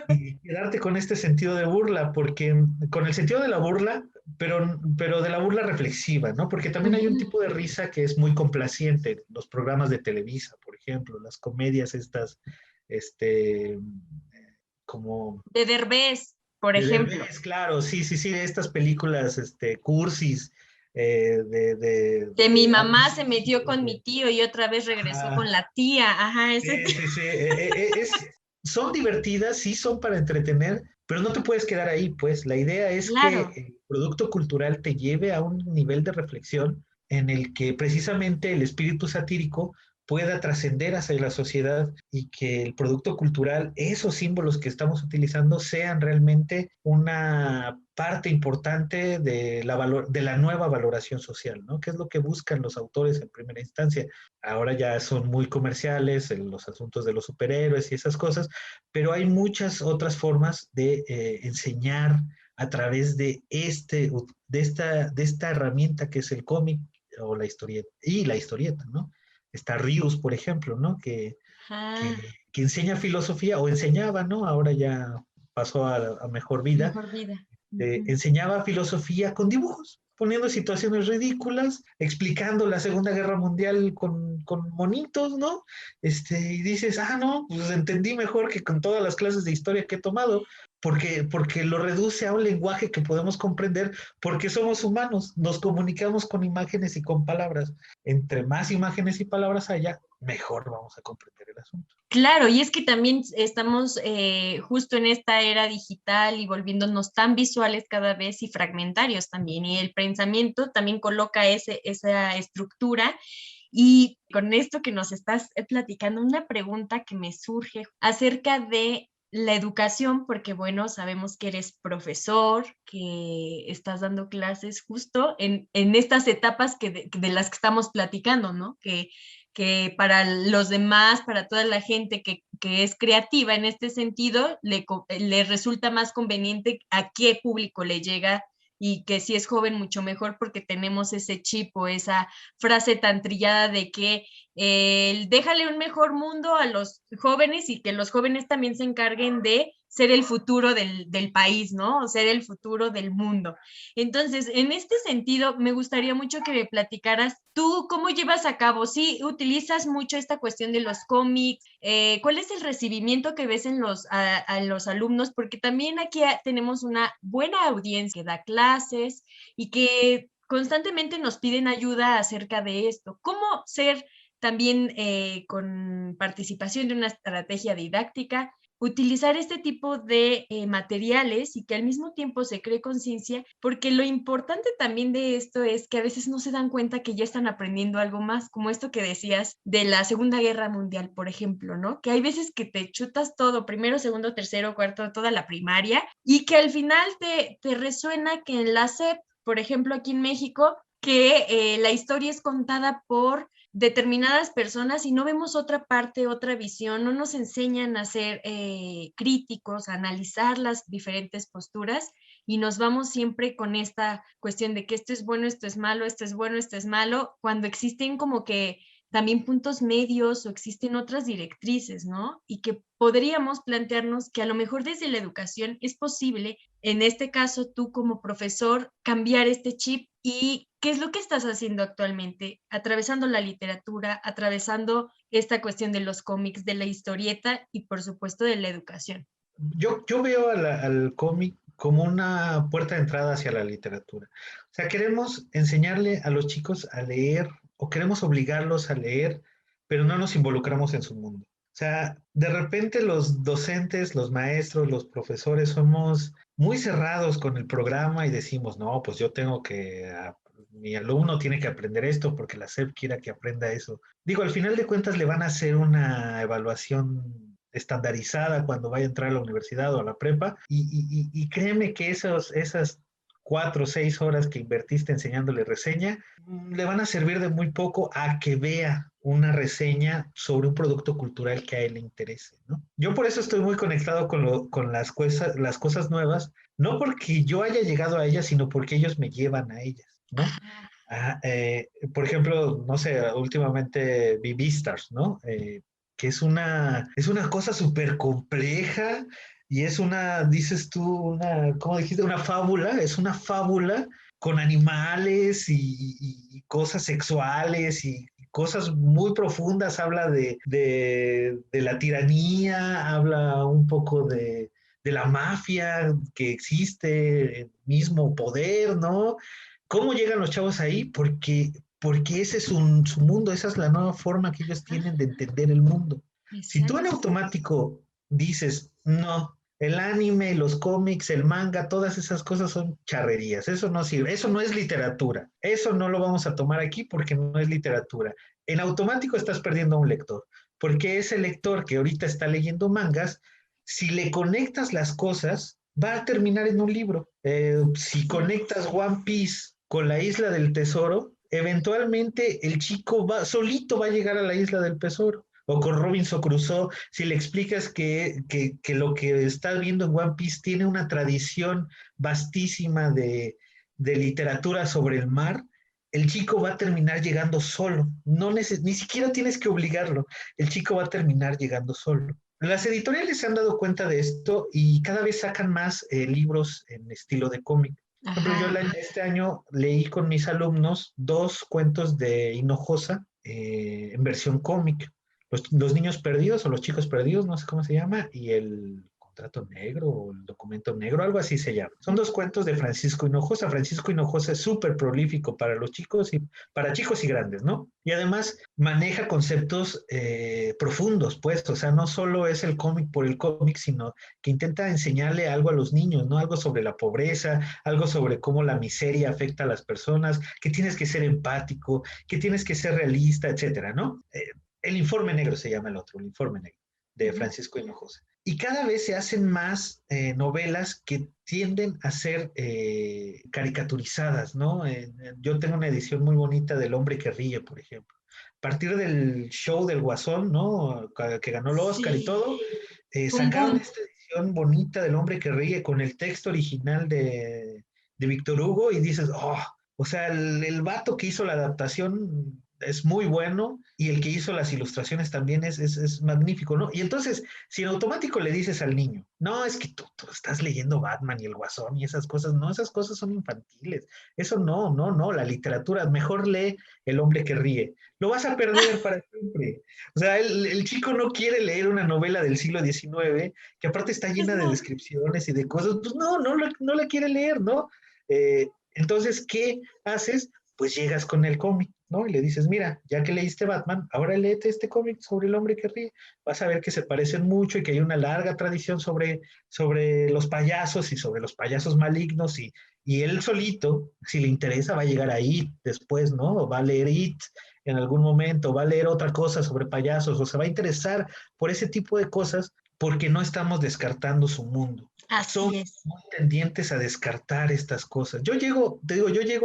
Y quedarte con este sentido de burla, porque con el sentido de la burla, pero de la burla reflexiva, ¿no? Porque también hay un tipo de risa que es muy complaciente, los programas de Televisa, por ejemplo, las comedias estas, como... De Derbez, por ejemplo. Derbez, claro, sí, estas películas, cursis, que mi mamá se metió con mi tío y otra vez regresó con la tía. Ajá, ese sí. Son divertidas, sí son para entretener, pero no te puedes quedar ahí, pues. La idea es claro. que el producto cultural te lleve a un nivel de reflexión en el que precisamente el espíritu satírico pueda trascender hacia la sociedad y que el producto cultural, esos símbolos que estamos utilizando, sean realmente una parte importante de la nueva valoración social, ¿no? Que es lo que buscan los autores en primera instancia. Ahora ya son muy comerciales los asuntos de los superhéroes y esas cosas, pero hay muchas otras formas de enseñar a través de esta herramienta que es el cómic o la historieta, ¿no? Está Rius, por ejemplo, ¿no? Que enseña filosofía, o enseñaba, ¿no? Ahora ya pasó a mejor vida. Mejor vida. Enseñaba filosofía con dibujos, poniendo situaciones ridículas, explicando la Segunda Guerra Mundial con monitos, ¿no? Y dices, no, pues entendí mejor que con todas las clases de historia que he tomado, porque lo reduce a un lenguaje que podemos comprender, porque somos humanos, nos comunicamos con imágenes y con palabras. Entre más imágenes y palabras haya, mejor vamos a comprender el asunto. Claro, y es que también estamos justo en esta era digital y volviéndonos tan visuales cada vez y fragmentarios también, y el pensamiento también coloca esa estructura. Y con esto que nos estás platicando, una pregunta que me surge acerca de la educación, porque bueno, sabemos que eres profesor, que estás dando clases justo en estas etapas de las que estamos platicando, ¿no? Que para los demás, para toda la gente que es creativa en este sentido, le resulta más conveniente a qué público le llega, y que si es joven mucho mejor, porque tenemos ese chip o esa frase tan trillada de que déjale un mejor mundo a los jóvenes y que los jóvenes también se encarguen de ser el futuro del país, ¿no? O ser el futuro del mundo. Entonces, en este sentido, me gustaría mucho que me platicaras tú cómo llevas a cabo, sí, utilizas mucho esta cuestión de los cómics, ¿cuál es el recibimiento que ves en a los alumnos? Porque también aquí tenemos una buena audiencia que da clases y que constantemente nos piden ayuda acerca de esto. ¿Cómo ser también con participación de una estrategia didáctica, utilizar este tipo de materiales y que al mismo tiempo se cree conciencia? Porque lo importante también de esto es que a veces no se dan cuenta que ya están aprendiendo algo más, como esto que decías de la Segunda Guerra Mundial, por ejemplo, ¿no? Que hay veces que te chutas todo, primero, segundo, tercero, cuarto, toda la primaria, y que al final te resuena que en la SEP, por ejemplo, aquí en México, que la historia es contada por determinadas personas y no vemos otra parte, otra visión, no nos enseñan a ser críticos, a analizar las diferentes posturas, y nos vamos siempre con esta cuestión de que esto es bueno, esto es malo, esto es bueno, esto es malo, cuando existen como que también puntos medios o existen otras directrices, ¿no? Y que podríamos plantearnos que a lo mejor desde la educación es posible, en este caso tú como profesor, cambiar este chip. ¿Y qué es lo que estás haciendo actualmente? Atravesando la literatura, atravesando esta cuestión de los cómics, de la historieta y por supuesto de la educación. Yo veo al cómic como una puerta de entrada hacia la literatura. O sea, queremos enseñarle a los chicos a leer o queremos obligarlos a leer, pero no nos involucramos en su mundo. O sea, de repente los docentes, los maestros, los profesores somos muy cerrados con el programa y decimos, no, pues yo tengo que, mi alumno tiene que aprender esto porque la SEP quiera que aprenda eso. Digo, al final de cuentas le van a hacer una evaluación estandarizada cuando vaya a entrar a la universidad o a la prepa, y créeme que esas 4 o 6 horas que invertiste enseñándole reseña, le van a servir de muy poco a que vea una reseña sobre un producto cultural que a él le interese, ¿no? Yo por eso estoy muy conectado con las cosas nuevas, no porque yo haya llegado a ellas, sino porque ellos me llevan a ellas, ¿no? Por ejemplo, no sé, últimamente vi Beastars, ¿no? Que es una cosa súper compleja y es dices tú, ¿cómo dijiste? Una fábula, es una fábula con animales y cosas sexuales y cosas muy profundas. Habla de la tiranía, habla un poco de la mafia que existe, el mismo poder, ¿no? ¿Cómo llegan los chavos ahí? Porque ese es su mundo, esa es la nueva forma que ellos tienen de entender el mundo. Si tú en automático dices, no, el anime, los cómics, el manga, todas esas cosas son charrerías, eso no sirve, eso no es literatura, eso no lo vamos a tomar aquí porque no es literatura. En automático estás perdiendo a un lector, porque ese lector que ahorita está leyendo mangas, si le conectas las cosas, va a terminar en un libro. Si conectas One Piece con la Isla del Tesoro, eventualmente el chico solito va a llegar a la Isla del Tesoro. O con Robinson Crusoe, si le explicas que lo que estás viendo en One Piece tiene una tradición vastísima de literatura sobre el mar, el chico va a terminar llegando solo. Ni siquiera tienes que obligarlo. El chico va a terminar llegando solo. Las editoriales se han dado cuenta de esto y cada vez sacan más libros en estilo de cómic. Por ejemplo, yo este año leí con mis alumnos 2 cuentos de Hinojosa en versión cómic. Los niños perdidos o los chicos perdidos, no sé cómo se llama, y el contrato negro o el documento negro, algo así se llama. Son 2 cuentos de Francisco Hinojosa. Francisco Hinojosa es súper prolífico para los chicos y para chicos y grandes, ¿no? Y además maneja conceptos profundos, pues, o sea, no solo es el cómic por el cómic, sino que intenta enseñarle algo a los niños, ¿no? Algo sobre la pobreza, algo sobre cómo la miseria afecta a las personas, que tienes que ser empático, que tienes que ser realista, etcétera, ¿no? El Informe Negro se llama el otro, el Informe Negro, de Francisco Hinojosa. Y cada vez se hacen más novelas que tienden a ser caricaturizadas, ¿no? Yo tengo una edición muy bonita del Hombre que ríe, por ejemplo. A partir del show del Guasón, ¿no? Que ganó el Oscar y todo, sacaron esta edición bonita del Hombre que ríe con el texto original de Víctor Hugo y dices, oh, o sea, el vato que hizo la adaptación es muy bueno y el que hizo las ilustraciones también es magnífico, ¿no? Y entonces, si en automático le dices al niño, no, es que tú estás leyendo Batman y el Guasón y esas cosas, no, esas cosas son infantiles, eso no, la literatura, mejor lee El Hombre que ríe, lo vas a perder para siempre. O sea, el chico no quiere leer una novela del siglo XIX, que aparte está llena de descripciones y de cosas, pues no la quiere leer, ¿no? Entonces, ¿qué haces? Pues llegas con el cómic, ¿no? Y le dices, mira, ya que leíste Batman, ahora léete este cómic sobre El Hombre que ríe. Vas a ver que se parecen mucho y que hay una larga tradición sobre los payasos y sobre los payasos malignos y él solito, si le interesa, va a llegar a It después, ¿no? O va a leer It en algún momento, va a leer otra cosa sobre payasos, o se va a interesar por ese tipo de cosas porque no estamos descartando su mundo. Son muy tendientes a descartar estas cosas. Yo llego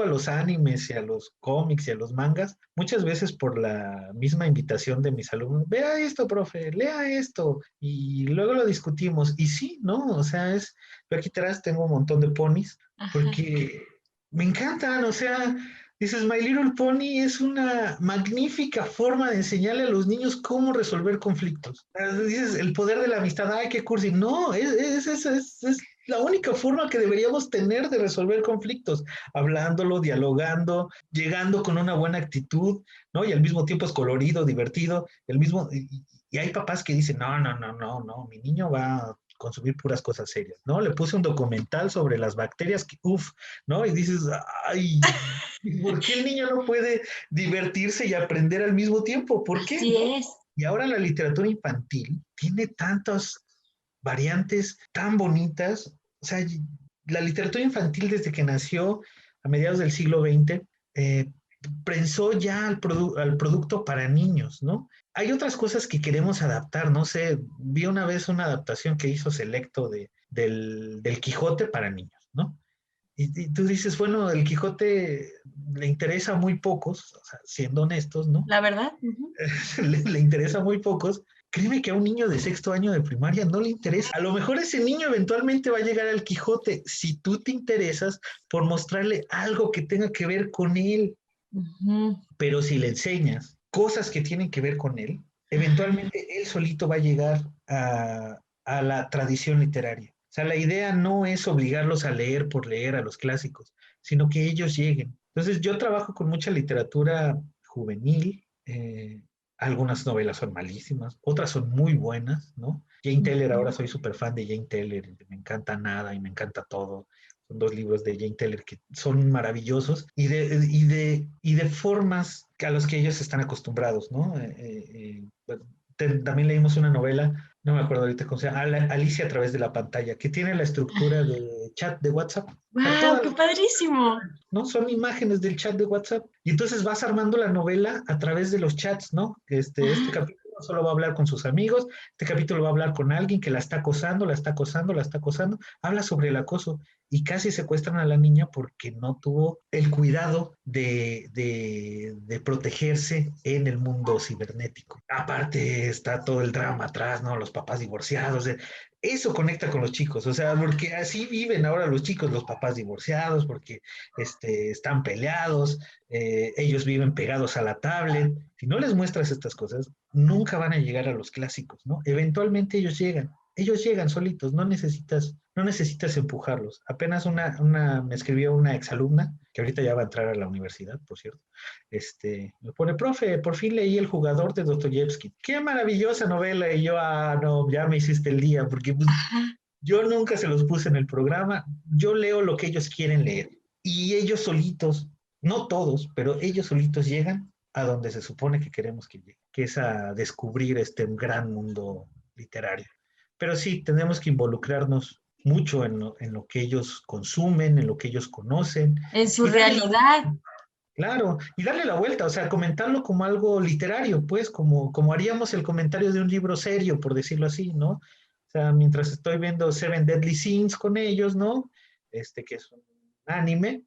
a los animes y a los cómics y a los mangas muchas veces por la misma invitación de mis alumnos. Vea esto, profe, lea esto, y luego lo discutimos. Y sí, ¿no? O sea, yo aquí atrás tengo un montón de ponis, porque me encantan, o sea, dices, My Little Pony es una magnífica forma de enseñarle a los niños cómo resolver conflictos. Dices, el poder de la amistad, ay, qué cursi. No, es la única forma que deberíamos tener de resolver conflictos, hablándolo, dialogando, llegando con una buena actitud, ¿no? Y al mismo tiempo es colorido, divertido, y hay papás que dicen, no, mi niño va a consumir puras cosas serias, ¿no? Le puse un documental sobre las bacterias que, ¿no? Y dices, ay, ¿por qué el niño no puede divertirse y aprender al mismo tiempo? ¿Por qué? Así es. Y ahora la literatura infantil tiene tantas variantes tan bonitas, o sea, la literatura infantil desde que nació a mediados del siglo XX, prensó ya al producto para niños, ¿no? Hay otras cosas que queremos adaptar, no sé, vi una vez una adaptación que hizo Selecto del Quijote para niños, ¿no? Y tú dices, bueno, el Quijote le interesa a muy pocos, o sea, siendo honestos, ¿no? La verdad. le interesa a muy pocos. Créeme que a un niño de 6º año de primaria no le interesa. A lo mejor ese niño eventualmente va a llegar al Quijote si tú te interesas por mostrarle algo que tenga que ver con él. Pero si le enseñas cosas que tienen que ver con él, eventualmente él solito va a llegar a la tradición literaria. O sea, la idea no es obligarlos a leer por leer a los clásicos, sino que ellos lleguen. Entonces, yo trabajo con mucha literatura juvenil, algunas novelas son malísimas, otras son muy buenas, ¿no? Jane Teller, ahora soy súper fan de Jane Teller, me encanta Nada y me encanta Todo. Son 2 libros de Jane Teller que son maravillosos y de formas a las que ellos están acostumbrados, ¿no? También leímos una novela, no me acuerdo ahorita cómo se llama, Alicia a través de la pantalla, que tiene la estructura de chat de WhatsApp. ¡Wow! ¡Qué padrísimo! ¿No? Son imágenes del chat de WhatsApp. Y entonces vas armando la novela a través de los chats, ¿no? Este capítulo solo va a hablar con sus amigos, este capítulo va a hablar con alguien que la está acosando, habla sobre el acoso y casi secuestran a la niña porque no tuvo el cuidado de protegerse en el mundo cibernético. Aparte está todo el drama atrás, ¿no? Los papás divorciados, eso conecta con los chicos, o sea, porque así viven ahora los chicos, los papás divorciados, porque están peleados, ellos viven pegados a la tablet. Si no les muestras estas cosas, nunca van a llegar a los clásicos, ¿no? Eventualmente ellos llegan solitos, no necesitas empujarlos. Apenas me escribió una exalumna, que ahorita ya va a entrar a la universidad, por cierto, me pone, profe, por fin leí El jugador de Dostoyevsky. ¡Qué maravillosa novela! Y yo, no, ya me hiciste el día, porque pues, Yo nunca se los puse en el programa. Yo leo lo que ellos quieren leer. Y ellos solitos, no todos, pero ellos solitos llegan a donde se supone que queremos que lleguen, que es a descubrir este gran mundo literario. Pero sí, tenemos que involucrarnos mucho en lo que ellos consumen, en lo que ellos conocen. En su Y darle la realidad. vuelta. Claro, y darle la vuelta, o sea, comentarlo como algo literario, pues, como haríamos el comentario de un libro serio, por decirlo así, ¿no? O sea, mientras estoy viendo Seven Deadly Sins con ellos, ¿no? Que es un anime,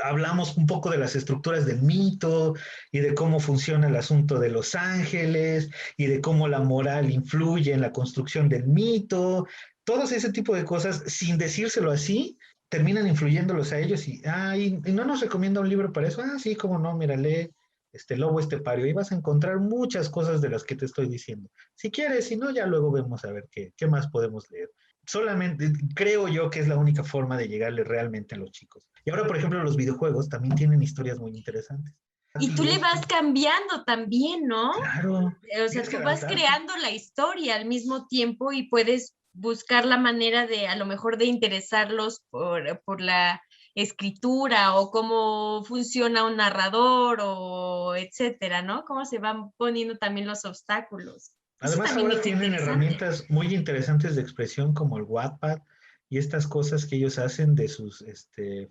hablamos un poco de las estructuras del mito y de cómo funciona el asunto de los ángeles y de cómo la moral influye en la construcción del mito, todo ese tipo de cosas, sin decírselo así, terminan influyéndolos a ellos y no nos recomienda un libro para eso. Ah, sí, cómo no, mira, lee Lobo Estepario y vas a encontrar muchas cosas de las que te estoy diciendo. Si quieres, si no, ya luego vemos a ver qué más podemos leer. Solamente creo yo que es la única forma de llegarle realmente a los chicos. Y ahora, por ejemplo, los videojuegos también tienen historias muy interesantes. Y tú le vas cambiando también, ¿no? Claro. O sea, tú vas creando la historia al mismo tiempo y puedes buscar la manera de, a lo mejor, de interesarlos por la escritura o cómo funciona un narrador o etcétera, ¿no? Cómo se van poniendo también los obstáculos. Además, ahora tienen herramientas muy interesantes de expresión como el Wattpad y estas cosas que ellos hacen de sus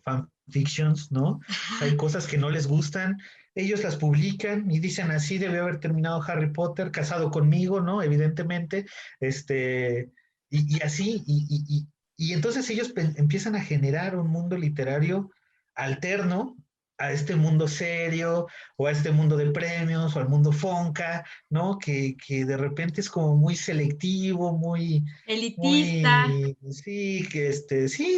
fanfictions, ¿no? Hay cosas que no les gustan, ellos las publican y dicen así debe haber terminado Harry Potter, casado conmigo, ¿no? Evidentemente, y así, y entonces ellos empiezan a generar un mundo literario alterno a este mundo serio, o a este mundo de premios, o al mundo Fonca, ¿no? Que de repente es como muy selectivo, muy... elitista. Sí,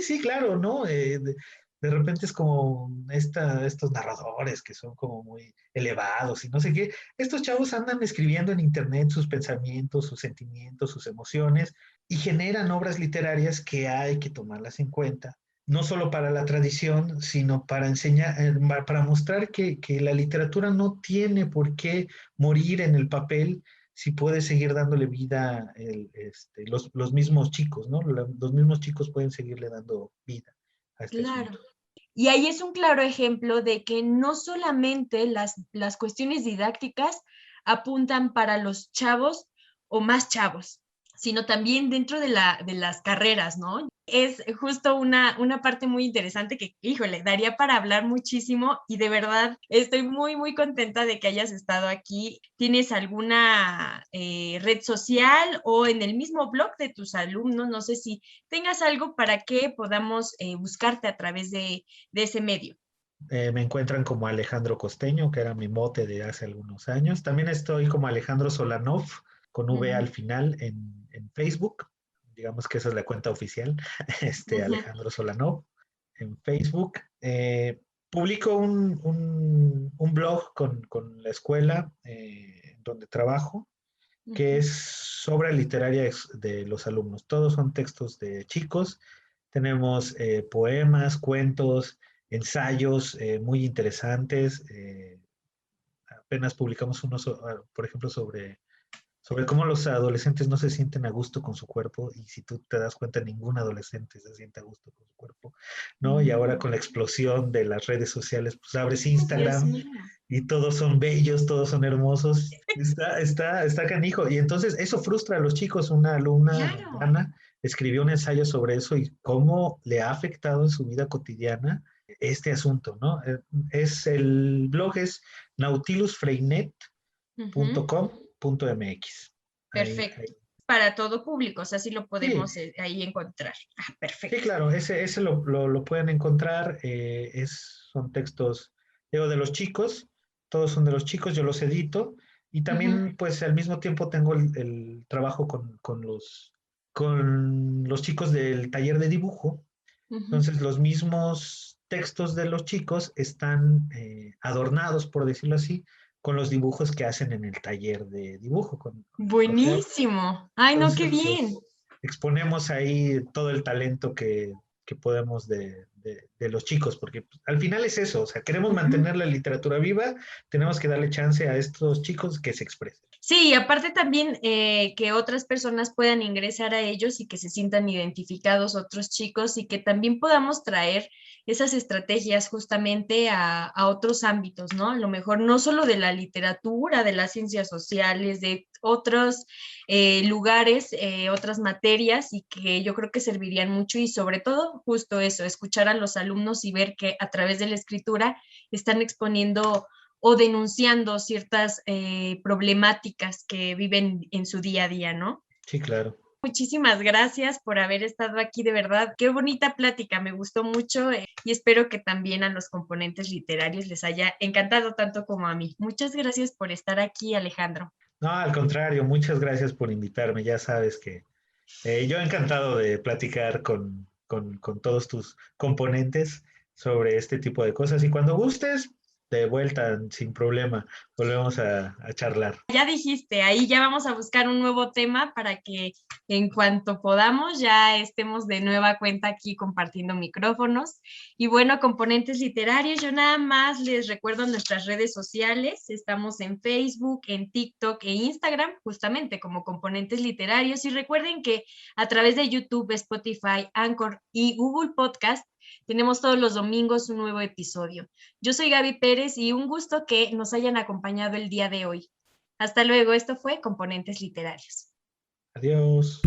sí, claro, ¿no? De repente es como estos narradores que son como muy elevados y no sé qué. Estos chavos andan escribiendo en internet sus pensamientos, sus sentimientos, sus emociones y generan obras literarias que hay que tomarlas en cuenta, no solo para la tradición, sino para enseñar, para mostrar que la literatura no tiene por qué morir en el papel si puede seguir dándole vida los mismos chicos, ¿no? Los mismos chicos pueden seguirle dando vida a este asunto. Y ahí es un claro ejemplo de que no solamente las cuestiones didácticas apuntan para los chavos o más chavos, sino también dentro de las carreras, ¿no? Es justo una parte muy interesante que, híjole, daría para hablar muchísimo y de verdad estoy muy, muy contenta de que hayas estado aquí. ¿Tienes alguna red social o en el mismo blog de tus alumnos? No sé si tengas algo para que podamos buscarte a través de ese medio. Me encuentran como Alejandro Costeño, que era mi mote de hace algunos años. También estoy como Alejandro Solanov, con V al final en Facebook. Digamos que esa es la cuenta oficial, Alejandro Solanov en Facebook. Publico un blog con la escuela donde trabajo, que es sobre literaria de los alumnos. Todos son textos de chicos. Tenemos poemas, cuentos, ensayos muy interesantes. Apenas publicamos uno, por ejemplo, sobre cómo los adolescentes no se sienten a gusto con su cuerpo, y si tú te das cuenta, ningún adolescente se siente a gusto con su cuerpo, ¿no? Y ahora con la explosión de las redes sociales, pues abres Instagram y todos son bellos, todos son hermosos, está canijo, y entonces eso frustra a los chicos. Una alumna, Ana, escribió un ensayo sobre eso y cómo le ha afectado en su vida cotidiana este asunto, ¿no? El blog es nautilusfreinet.com.mx. Perfecto. Ahí. Para todo público, o sea, sí lo podemos ahí encontrar. Perfecto. Sí, claro, ese lo pueden encontrar. Son textos, digo, de los chicos, todos son de los chicos, yo los edito. Y también, pues, al mismo tiempo tengo el trabajo con los chicos del taller de dibujo. Entonces, los mismos textos de los chicos están adornados, por decirlo así, con los dibujos que hacen en el taller de dibujo. Buenísimo. Ay, entonces, no, qué bien. Exponemos ahí todo el talento que podemos de de los chicos, porque al final es eso, o sea, queremos mantener la literatura viva, tenemos que darle chance a estos chicos que se expresen. Sí, y aparte también que otras personas puedan ingresar a ellos y que se sientan identificados otros chicos y que también podamos traer esas estrategias justamente a otros ámbitos, ¿no? A lo mejor no solo de la literatura, de las ciencias sociales, de otros lugares, otras materias y que yo creo que servirían mucho y sobre todo justo eso, escuchar a los alumnos y ver que a través de la escritura están exponiendo o denunciando ciertas problemáticas que viven en su día a día, ¿no? Sí, claro. Muchísimas gracias por haber estado aquí, de verdad. Qué bonita plática, me gustó mucho y espero que también a los componentes literarios les haya encantado tanto como a mí. Muchas gracias por estar aquí, Alejandro. No, al contrario, muchas gracias por invitarme. Ya sabes que yo encantado de platicar con todos tus componentes sobre este tipo de cosas y cuando gustes, de vuelta, sin problema, volvemos a charlar. Ya dijiste, ahí ya vamos a buscar un nuevo tema para que en cuanto podamos ya estemos de nueva cuenta aquí compartiendo micrófonos. Y bueno, componentes literarios, yo nada más les recuerdo nuestras redes sociales, estamos en Facebook, en TikTok e Instagram, justamente como componentes literarios. Y recuerden que a través de YouTube, Spotify, Anchor y Google Podcast, tenemos todos los domingos un nuevo episodio. Yo soy Gaby Pérez y un gusto que nos hayan acompañado el día de hoy. Hasta luego, esto fue Componentes Literarios. Adiós.